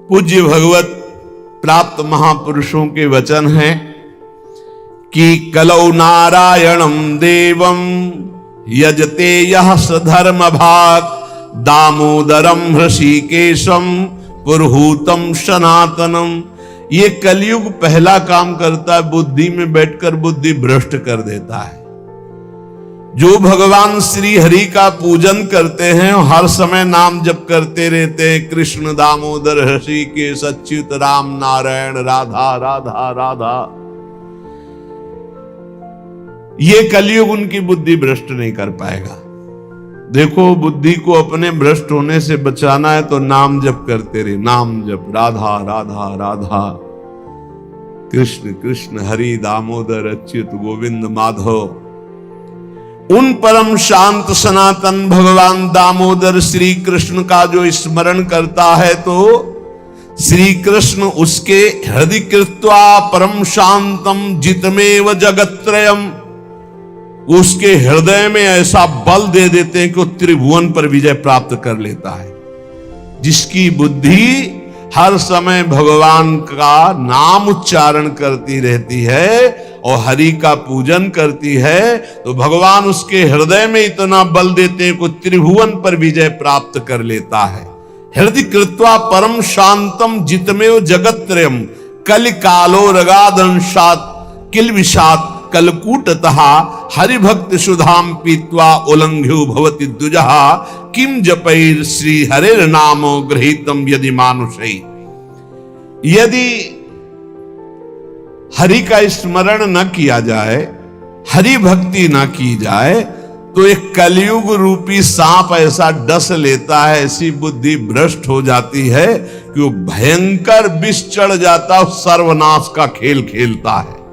पूज्य भगवत प्राप्त महापुरुषों के वचन हैं कि कलौ नारायणं देवं यजते यः सधर्म भाग दामोदरम हृषिकेशम पुरुहूतम सनातनम। ये कलयुग पहला काम करता है, बुद्धि में बैठकर बुद्धि भ्रष्ट कर देता है। जो भगवान श्री हरि का पूजन करते हैं हर समय नाम जप करते रहते हैं, कृष्ण दामोदर हृषिकेश अच्युत राम नारायण राधा राधा राधा। ये कलयुग उनकी बुद्धि भ्रष्ट नहीं कर पाएगा। देखो, बुद्धि को अपने भ्रष्ट होने से बचाना है तो नाम जप करते रहे, नाम जप राधा राधा राधा, कृष्ण कृष्ण हरि दामोदर अच्युत गोविंद माधव। उन परम शांत सनातन भगवान दामोदर श्री कृष्ण का जो स्मरण करता है तो श्री कृष्ण उसके हृदय कृत्वा परम शांतम जितमेव जगत्त्रयम, उसके हृदय में ऐसा बल दे देते हैं कि वो त्रिभुवन पर विजय प्राप्त कर लेता है। जिसकी बुद्धि हर समय भगवान का नाम उच्चारण करती रहती है और हरि का पूजन करती है तो भगवान उसके हृदय में इतना बल देते हैं कि त्रिभुवन पर विजय प्राप्त कर लेता है। हृदय कृत्वा परम शांतम जितमेव जगत्त्रयम कल कालो रगादंशात किल विषात कलकूटतः हरिभक्त सुधाम पीत्वा उल्लंघ्यो भवति द्विजः किम जपैर श्री हरेर नामो गृहीतम यदि मानुषै। यदि हरि का स्मरण न किया जाए, हरि भक्ति न की जाए तो एक कलयुग रूपी सांप ऐसा डस लेता है, ऐसी बुद्धि भ्रष्ट हो जाती है कि वो भयंकर विष चढ़ जाता है, सर्वनाश का खेल खेलता है।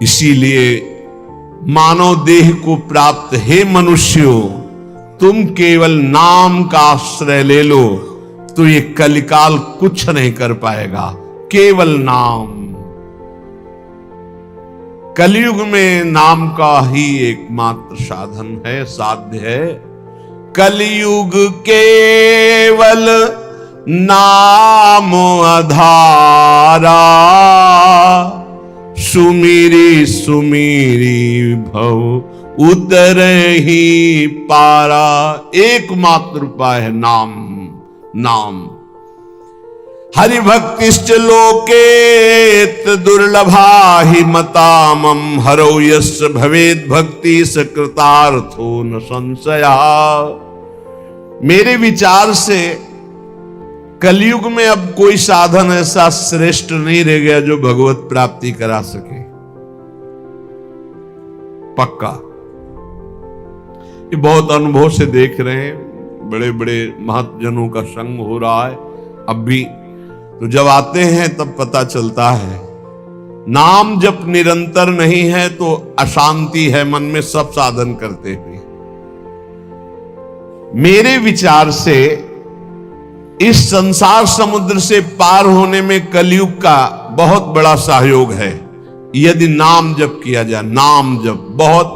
इसीलिए मानव देह को प्राप्त हे मनुष्यों, तुम केवल नाम का आश्रय ले लो तो ये कलिकाल कुछ नहीं कर पाएगा। केवल नाम, कलयुग में नाम का ही एकमात्र साधन है, साध्य है। कलयुग केवल नाम आधारा, सुमिरी सुमिरी भव उतर ही पारा। एकमात्र उपाय है नाम, नाम। हरि भक्तिश्च लोकेत दुर्लभा हि मतामम, हरौ यस्य भवेद भक्ति सकृतार्थो न संशया। मेरे विचार से कलयुग में अब कोई साधन ऐसा श्रेष्ठ नहीं रह गया जो भगवत प्राप्ति करा सके। पक्का, ये बहुत अनुभव से देख रहे हैं, बड़े बड़े महत्जनों का संग हो रहा है अब भी। तो जब आते हैं तब पता चलता है नाम जब निरंतर नहीं है तो अशांति है मन में, सब साधन करते हुए। मेरे विचार से इस संसार समुद्र से पार होने में कलयुग का बहुत बड़ा सहयोग है यदि नाम जप किया जाए। नाम जप बहुत,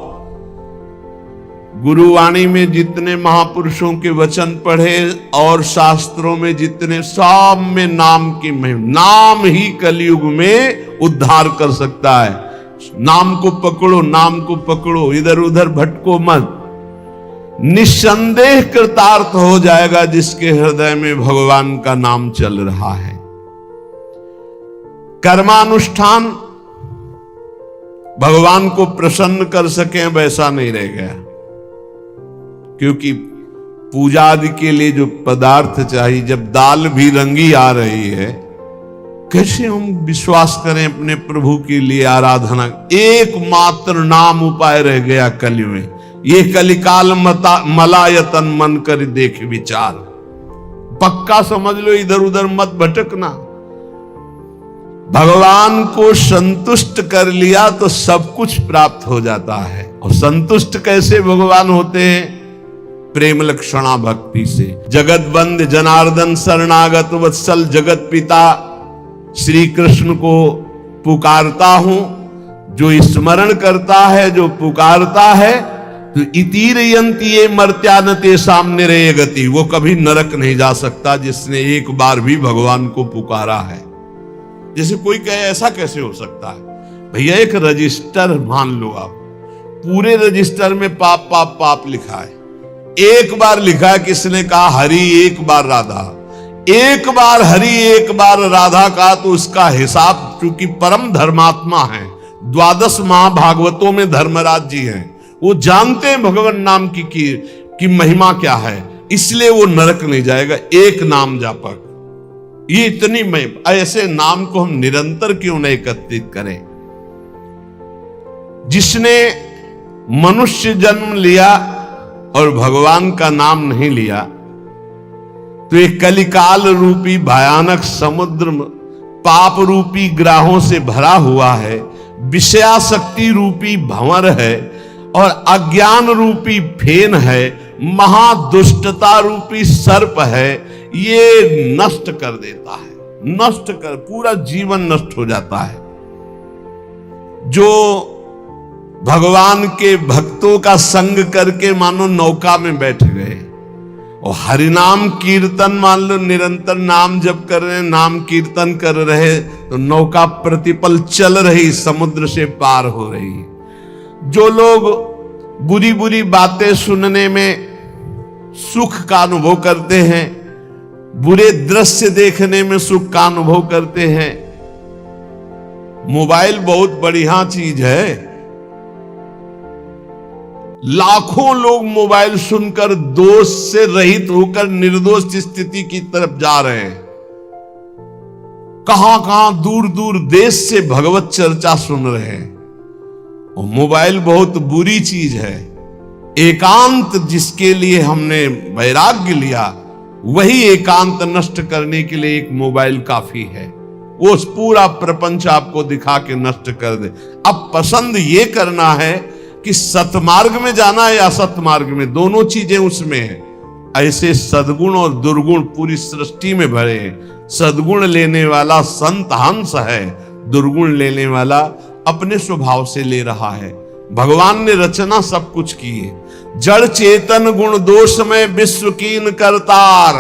गुरुवाणी में जितने महापुरुषों के वचन पढ़े और शास्त्रों में जितने, सब में नाम की महिमा। नाम ही कलयुग में उद्धार कर सकता है। नाम को पकड़ो, नाम को पकड़ो, इधर उधर भटको मत। निस्संदेह कृतार्थ हो जाएगा जिसके हृदय में भगवान का नाम चल रहा है। कर्मानुष्ठान भगवान को प्रसन्न कर सके वैसा नहीं रह गया, क्योंकि पूजा आदि के लिए जो पदार्थ चाहिए, जब दाल भी रंगी आ रही है, कैसे हम विश्वास करें अपने प्रभु के लिए आराधना। एकमात्र नाम उपाय रह गया कलयुग में। ये कलिकाल मलायतन मन कर देख विचार। पक्का समझ लो, इधर उधर मत भटकना। भगवान को संतुष्ट कर लिया तो सब कुछ प्राप्त हो जाता है। और संतुष्ट कैसे भगवान होते हैं? प्रेम लक्षणा भक्ति से। जगत बंद जनार्दन शरणागत वत्सल जगत पिता श्री कृष्ण को पुकारता हूं। जो स्मरण करता है, जो पुकारता है, तो इतीरयंती ये मर्त्यानते सामने रहे गति, वो कभी नरक नहीं जा सकता जिसने एक बार भी भगवान को पुकारा है। जैसे कोई कहे ऐसा कैसे हो सकता है, भैया एक रजिस्टर मान लो आप, पूरे रजिस्टर में पाप पाप पाप लिखा है, एक बार लिखा है किसने कहा हरि एक बार राधा, एक बार हरि एक बार राधा का, तो उसका हिसाब, चूंकि परम धर्मात्मा है, 12 महाभागवतों में धर्मराज जी हैं, वो जानते हैं भगवान नाम की महिमा क्या है, इसलिए वो नरक नहीं जाएगा। एक नाम जापक, ये इतनी ऐसे नाम को हम निरंतर क्यों नहीं एकत्रित करें। जिसने मनुष्य जन्म लिया और भगवान का नाम नहीं लिया, तो एक कलिकाल रूपी भयानक समुद्र पाप रूपी ग्राहों से भरा हुआ है, विषयाशक्ति रूपी भंवर है, और अज्ञान रूपी फेन है, महादुष्टता रूपी सर्प है, ये नष्ट कर देता है, नष्ट कर, पूरा जीवन नष्ट हो जाता है। जो भगवान के भक्तों का संग करके मानो नौका में बैठ गए और हरिनाम कीर्तन मान लो निरंतर नाम जप कर रहे, नाम कीर्तन कर रहे, तो नौका प्रतिपल चल रही, समुद्र से पार हो रही। जो लोग बुरी बुरी बातें सुनने में सुख का अनुभव करते हैं, बुरे दृश्य देखने में सुख का अनुभव करते हैं, मोबाइल बहुत बढ़िया चीज है। लाखों लोग मोबाइल सुनकर दोष से रहित होकर निर्दोष स्थिति की तरफ जा रहे हैं। कहां कहां दूर दूर देश से भगवत चर्चा सुन रहे हैं। और मोबाइल बहुत बुरी चीज है। एकांत जिसके लिए हमने वैराग्य लिया, वही एकांत नष्ट करने के लिए एक मोबाइल काफी है। वो पूरा प्रपंच आपको दिखा के नष्ट कर दे। अब पसंद ये करना है कि सतमार्ग में जाना है या असतमार्ग में, दोनों चीजें उसमें है। ऐसे सद्गुण और दुर्गुण पूरी सृष्टि में भरे हैं। सद्गुण लेने वाला संत हंस है, दुर्गुण लेने वाला अपने स्वभाव से ले रहा है। भगवान ने रचना सब कुछ की है। जड़ चेतन गुण दोष में विश्व कीन करतार,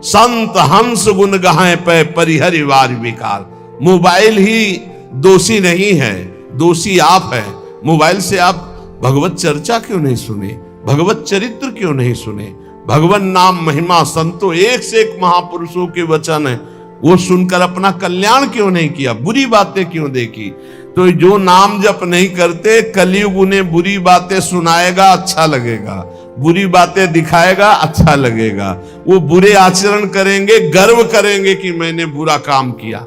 संत हंस गुण गाए पे परिहरि वार विकार। मोबाइल ही दोषी नहीं है, दोषी आप है। मोबाइल से आप भगवत चर्चा क्यों नहीं सुने, भगवत चरित्र क्यों नहीं सुने, भगवान नाम महिमा संतों एक से एक महापुरुषों के वचन है, वो सुनकर अपना कल्याण क्यों नहीं किया, बुरी बातें क्यों देखी। तो जो नाम जप नहीं करते, कलयुग उन्हें बुरी बातें सुनाएगा, अच्छा लगेगा, बुरी बातें दिखाएगा, अच्छा लगेगा। वो बुरे आचरण करेंगे, गर्व करेंगे कि मैंने बुरा काम किया।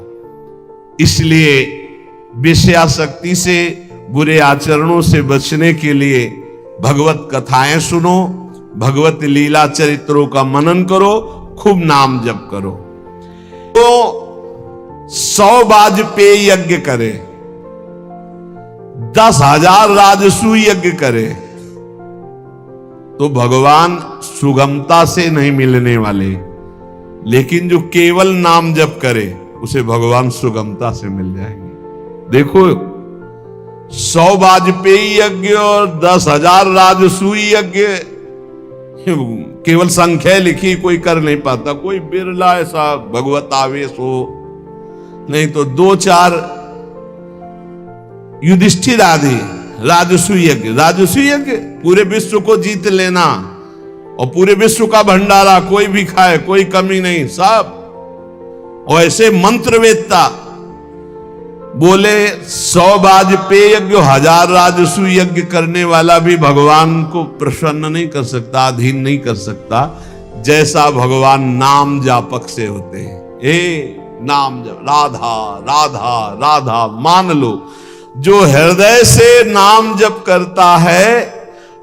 इसलिए विषयाशक्ति से, बुरे आचरणों से बचने के लिए भगवत कथाएं सुनो, भगवत लीला चरित्रों का मनन करो, खूब नाम जप करो। तो 100 वाजपेयी यज्ञ करे, 10,000 राजसूय यज्ञ करे, तो भगवान सुगमता से नहीं मिलने वाले। लेकिन जो केवल नाम जप करे, उसे भगवान सुगमता से मिल जाएंगे। देखो 100 वाजपेयी यज्ञ और 10,000 राजसूय यज्ञ, केवल संख्या लिखी कोई कर नहीं पाता। कोई बिरला ऐसा भगवत आवेश हो, नहीं तो 2-4 युधिष्ठिर आदि राजसूय यज्ञ। राजसूय यज्ञ पूरे विश्व को जीत लेना और पूरे विश्व का भंडारा, कोई भी खाए, कोई कमी नहीं, सब। और ऐसे मंत्रवेत्ता बोले 100 वाजपेयी यज्ञ, 1000 राजसूय यज्ञ करने वाला भी भगवान को प्रसन्न नहीं कर सकता, अधीन नहीं कर सकता, जैसा भगवान नाम जापक से होते हैं। नाम जप, राधा राधा राधा, मान लो जो हृदय से नाम जप करता है,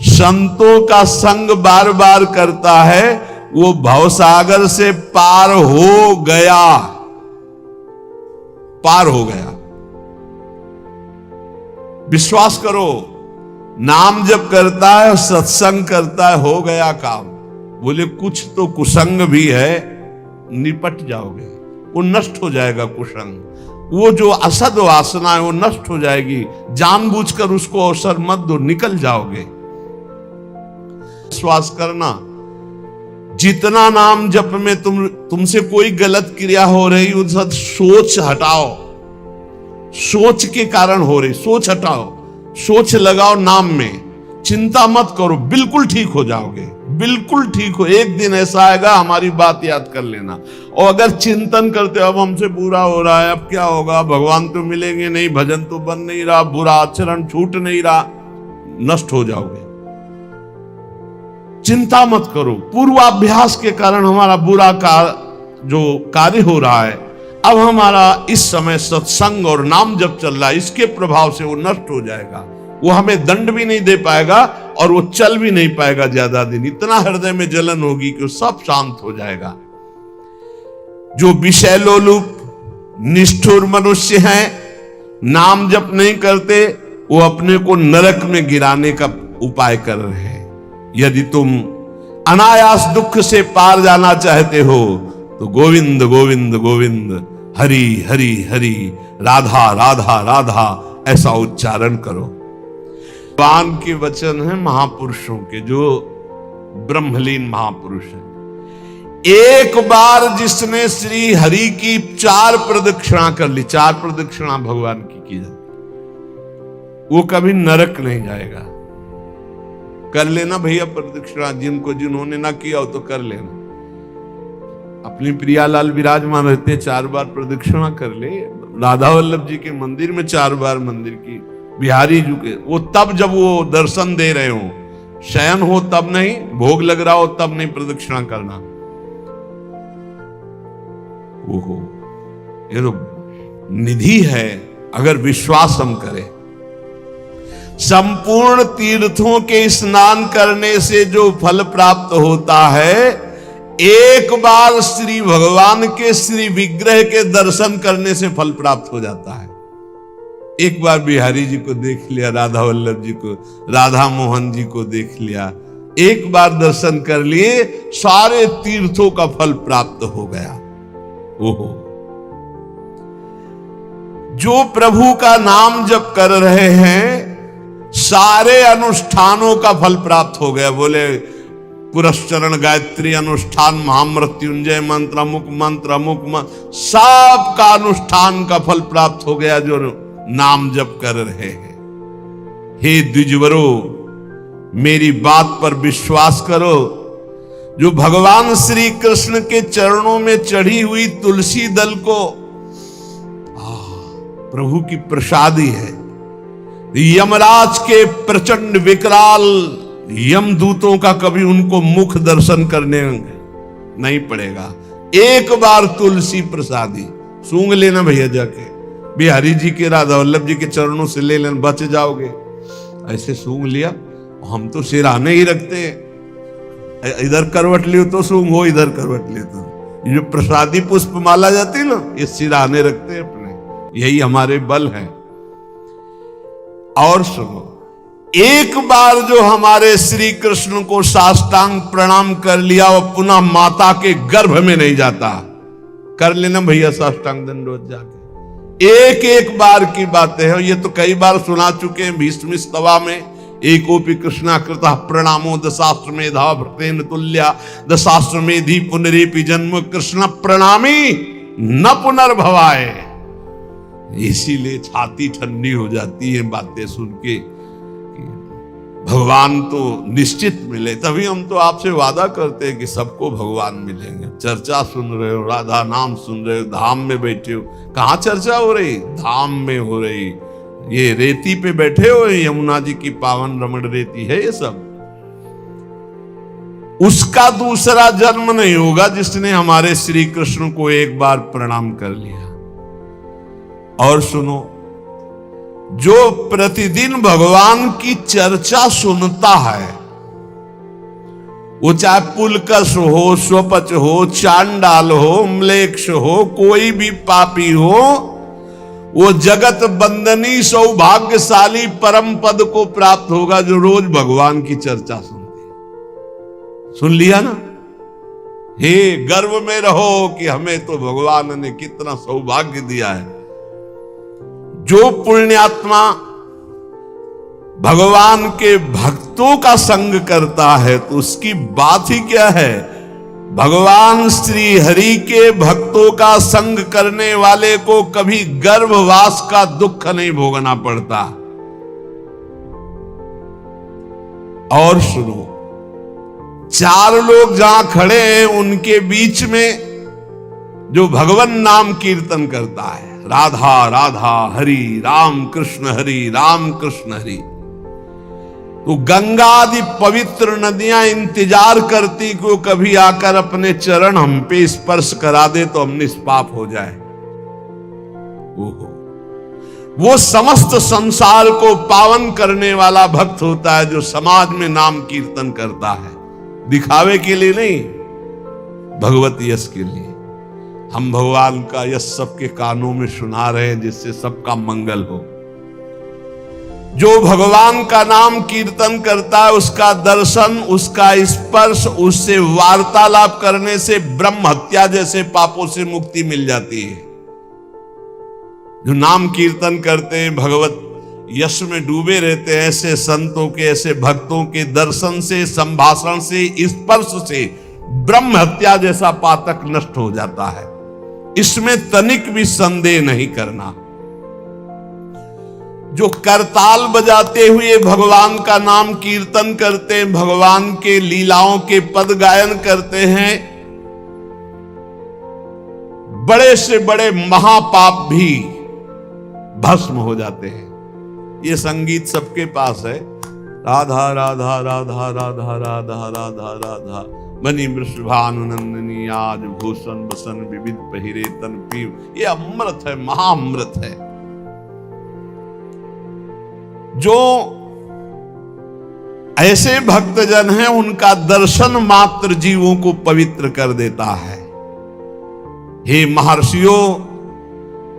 संतों का संग बार बार करता है, वो भवसागर से पार हो गया, पार हो गया। विश्वास करो, नाम जप करता है, सत्संग करता है, हो गया काम। बोले कुछ तो कुसंग भी है, निपट जाओगे, वो नष्ट हो जाएगा कुसंग। वो जो असद वासना है वो नष्ट हो जाएगी। जानबूझकर उसको अवसर मत दो, निकल जाओगे। विश्वास करना, जितना नाम जप में तुमसे कोई गलत क्रिया हो रही, उस सोच हटाओ, सोच के कारण हो रही, सोच हटाओ, सोच लगाओ नाम में, चिंता मत करो, बिल्कुल ठीक हो जाओगे, बिल्कुल ठीक हो। एक दिन ऐसा आएगा, हमारी बात याद कर लेना। और अगर चिंतन करते अब हमसे बुरा हो रहा है, अब क्या होगा, भगवान तो मिलेंगे नहीं, भजन तो बन नहीं रहा, बुरा आचरण छूट नहीं रहा, नष्ट हो जाओगे। चिंता मत करो, पूर्वाभ्यास के कारण हमारा बुरा जो कार्य हो रहा है, अब हमारा इस समय सत्संग और नाम जब चल रहा है, इसके प्रभाव से वो नष्ट हो जाएगा। वो हमें दंड भी नहीं दे पाएगा और वो चल भी नहीं पाएगा ज्यादा दिन। इतना हृदय में जलन होगी कि वो सब शांत हो जाएगा। जो विषय लोलुप निष्ठुर मनुष्य हैं, नाम जप नहीं करते, वो अपने को नरक में गिराने का उपाय कर रहे हैं। यदि तुम अनायास दुख से पार जाना चाहते हो तो गोविंद गोविंद गोविंद, हरि हरि हरि, राधा राधा राधा, ऐसा उच्चारण करो। भगवान के वचन है महापुरुषों के, जो ब्रह्मलीन महापुरुष हैं। एक बार जिसने श्री हरि की 4 प्रदक्षिणा कर ली, 4 प्रदक्षिणा भगवान की जाती, वो कभी नरक नहीं जाएगा। कर लेना भैया प्रदक्षिणा, जिन्होंने ना किया हो तो कर लेना। अपनी प्रियालाल विराजमान रहते 4 बार प्रदक्षिणा कर ले। राधा वल्लभ जी के मंदिर में 4 बार मंदिर की, बिहारी जी के, वो तब जब वो दर्शन दे रहे हो, शयन हो तब नहीं, भोग लग रहा हो तब नहीं प्रदक्षिणा करना। ओहो, ये तो निधि है अगर विश्वास हम करें। संपूर्ण तीर्थों के स्नान करने से जो फल प्राप्त होता है, एक बार श्री भगवान के श्री विग्रह के दर्शन करने से फल प्राप्त हो जाता है। एक बार बिहारी जी को देख लिया, राधा वल्लभ जी को, राधा मोहन जी को देख लिया, एक बार दर्शन कर लिए, सारे तीर्थों का फल प्राप्त हो गया। ओहो, जो प्रभु का नाम जप कर रहे हैं, सारे अनुष्ठानों का फल प्राप्त हो गया। बोले पुरस्चरण, गायत्री अनुष्ठान, महामृत्युंजय मंत्र, अमुक मंत्र, अमुक मंत्र, सब का अनुष्ठान का फल प्राप्त हो गया जो नाम जप कर रहे हैं। हे द्विजवरो, मेरी बात पर विश्वास करो। जो भगवान श्री कृष्ण के चरणों में चढ़ी हुई तुलसी दल को प्रभु की प्रसादी है। यमराज के प्रचंड विकराल यमदूतों का कभी उनको मुख दर्शन करने नहीं पड़ेगा। एक बार तुलसी प्रसादी सूंघ लेना भैया, जाके बिहारी जी के, राधा वल्लभ जी के चरणों से ले लेना, बच जाओगे। ऐसे सूंघ लिया, हम तो सिरहाने ही रखते हैं, इधर करवट लियो तो सूंघो, इधर करवट लियो तो। ये जो प्रसादी पुष्प माला जाती है ना, ये सिरहाने रखते हैं अपने, यही हमारे बल है। और सुनो, एक बार जो हमारे श्री कृष्ण को साष्टांग प्रणाम कर लिया, वो पुनः माता के गर्भ में नहीं जाता। कर लेना भैया साष्टांग दंडवत जाके। एक एक बार की बातें हैं, ये तो कई बार सुना चुके हैं भीष्म स्तवा में। एकोपि कृष्णा कृतः प्रणामो दशाश्वमेधा भृतेन तुल्या, दशाश्वमेधि पुनरेपि जन्म कृष्ण प्रणामी न पुनर्भवाय। इसीलिए छाती ठंडी हो जाती है बातें सुन के, भगवान तो निश्चित मिले। तभी हम तो आपसे वादा करते हैं कि सबको भगवान मिलेंगे। चर्चा सुन रहे हो, राधा नाम सुन रहे हो, धाम में बैठे हो। कहाँ चर्चा हो रही? धाम में हो रही। ये रेती पे बैठे हो, यमुना जी की पावन रमण रेती है ये सब। उसका दूसरा जन्म नहीं होगा जिसने हमारे श्री कृष्ण को एक बार प्रणाम कर लिया। और सुनो, जो प्रतिदिन भगवान की चर्चा सुनता है, वो चाहे पुलकस हो, स्वपच हो, चांडाल हो, म्लेच्छ हो, कोई भी पापी हो, वो जगत बंदनी सौभाग्यशाली परम पद को प्राप्त होगा जो रोज भगवान की चर्चा सुनते हैं। सुन लिया ना? हे, गर्व में रहो कि हमें तो भगवान ने कितना सौभाग्य दिया है। जो पुण्यात्मा भगवान के भक्त भक्तों का संग करता है तो उसकी बात ही क्या है। भगवान श्री हरि के भक्तों का संग करने वाले को कभी गर्भवास का दुख नहीं भोगना पड़ता। और सुनो, चार लोग जहां खड़े हैं उनके बीच में जो भगवान नाम कीर्तन करता है, राधा राधा हरि राम कृष्ण हरि राम कृष्ण हरि, तो गंगा आदि पवित्र नदियां इंतजार करती कि वो कभी आकर अपने चरण हम पे स्पर्श करा दे तो हम निष्पाप हो जाए। वो समस्त संसार को पावन करने वाला भक्त होता है जो समाज में नाम कीर्तन करता है, दिखावे के लिए नहीं, भगवत यश के लिए। हम भगवान का यश सबके कानों में सुना रहे हैं जिससे सबका मंगल हो। जो भगवान का नाम कीर्तन करता है उसका दर्शन, उसका स्पर्श, उससे वार्तालाप करने से ब्रह्म हत्या जैसे पापों से मुक्ति मिल जाती है। जो नाम कीर्तन करते हैं, भगवत यश में डूबे रहते हैं, ऐसे संतों के, ऐसे भक्तों के दर्शन से, संभाषण से, स्पर्श से ब्रह्म हत्या जैसा पातक नष्ट हो जाता है। इसमें तनिक भी संदेह नहीं करना। जो करताल बजाते हुए भगवान का नाम कीर्तन करते हैं, भगवान के लीलाओं के पद गायन करते हैं, बड़े से बड़े महापाप भी भस्म हो जाते हैं। ये संगीत सबके पास है, राधा राधा राधा राधा राधा राधा राधा मणि वृषभानुनंदिनी आज भूषण बसन विविध पहिरे तन पीव। ये अमृत है, महाअमृत है। जो ऐसे भक्तजन हैं उनका दर्शन मात्र जीवों को पवित्र कर देता है। हे महर्षियों,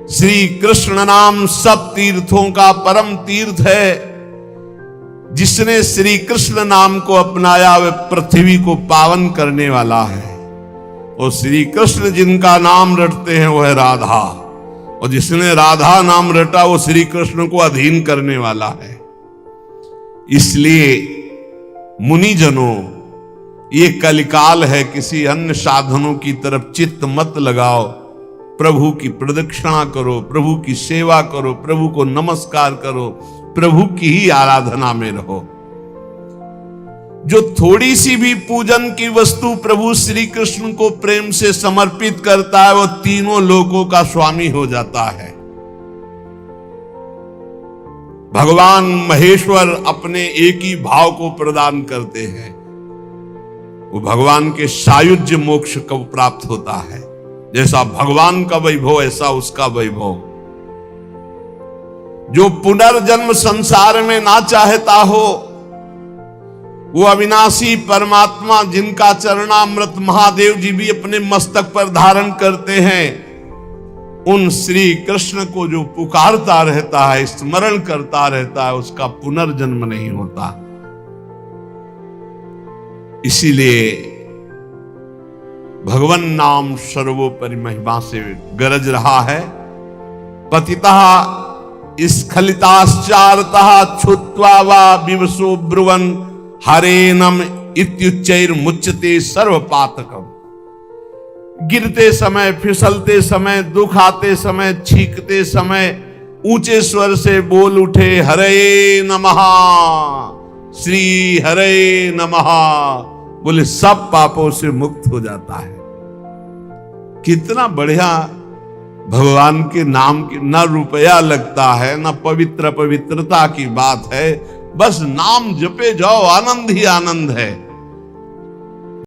श्री कृष्ण नाम सब तीर्थों का परम तीर्थ है। जिसने श्री कृष्ण नाम को अपनाया वह पृथ्वी को पावन करने वाला है। और श्री कृष्ण जिनका नाम रटते हैं वह राधा, और जिसने राधा नाम रटा वो श्री कृष्ण को अधीन करने वाला है। इसलिए मुनिजनों, ये कलिकाल है, किसी अन्य साधनों की तरफ चित्त मत लगाओ। प्रभु की प्रदक्षिणा करो, प्रभु की सेवा करो, प्रभु को नमस्कार करो, प्रभु की ही आराधना में रहो। जो थोड़ी सी भी पूजन की वस्तु प्रभु श्री कृष्ण को प्रेम से समर्पित करता है वो तीनों लोकों का स्वामी हो जाता है। भगवान महेश्वर अपने एक ही भाव को प्रदान करते हैं, वो भगवान के सायुज्य मोक्ष को प्राप्त होता है। जैसा भगवान का वैभव ऐसा उसका वैभव। जो पुनर्जन्म संसार में ना चाहता हो, वो अविनाशी परमात्मा जिनका चरणामृत महादेव जी भी अपने मस्तक पर धारण करते हैं, उन श्री कृष्ण को जो पुकारता रहता है, स्मरण करता रहता है, उसका पुनर्जन्म नहीं होता। इसीलिए भगवन नाम सर्वोपरि महिमा से गरज रहा है। पतितः स्खलिताश्चारतः छुत्वा वा विवशो ब्रुवन् हरेनम इत्युच्चैर्मुच्यते सर्वपातकम्। गिरते समय, फिसलते समय, दुख आते समय, छींकते समय ऊंचे स्वर से बोल उठे हरे नमः, श्री हरे नमः, बोले सब पापों से मुक्त हो जाता है। कितना बढ़िया भगवान के नाम की ना रुपया लगता है, ना पवित्रता की बात है, बस नाम जपे जाओ, आनंद ही आनंद है।